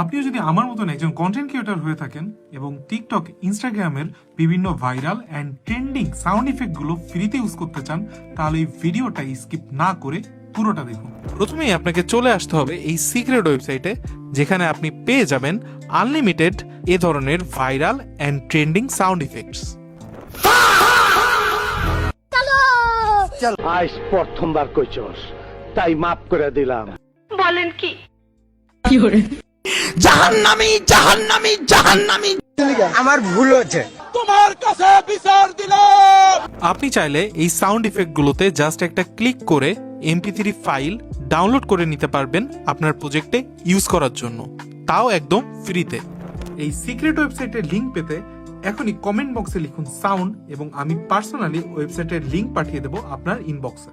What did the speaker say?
আপনিও যদি আমার মতন একজন কন্টেন্ট ক্রিয়েটর হয়ে থাকেন এবং টিকটক, ইনস্টাগ্রামের বিভিন্ন viral and trending sound effect গুলো ফ্রিতে ইউজ করতে চান, তাহলে এই ভিডিওটা স্কিপ না করে পুরোটা দেখুন। প্রথমেই আপনাকে চলে আসতে হবে এই সিক্রেট ওয়েবসাইটে, যেখানে আপনি পেয়ে যাবেন আনলিমিটেড এ ধরনের viral and trending sound effects. আজ প্রথমবার কইছস, তাই মাফ করে দিলাম। বলেন কি? জাহান্নামী জাহান্নামী জাহান্নামী, আমার ভুল হয়েছে। আপনি চাইলে এই সাউন্ড ইফেক্ট গুলোতে জাস্ট একটা ক্লিক করে MP3 ফাইল ডাউনলোড করে নিতে পারবেন আপনার প্রজেক্টে ইউজ করার জন্য, তাও একদম ফ্রিতে। এই সিক্রেট ওয়েবসাইটের লিংক পেতে এখনই কমেন্ট বক্সে লিখুন সাউন্ড, এবং আমি পার্সোনালি ওয়েবসাইটের লিংক পাঠিয়ে দেবো আপনার ইনবক্সে।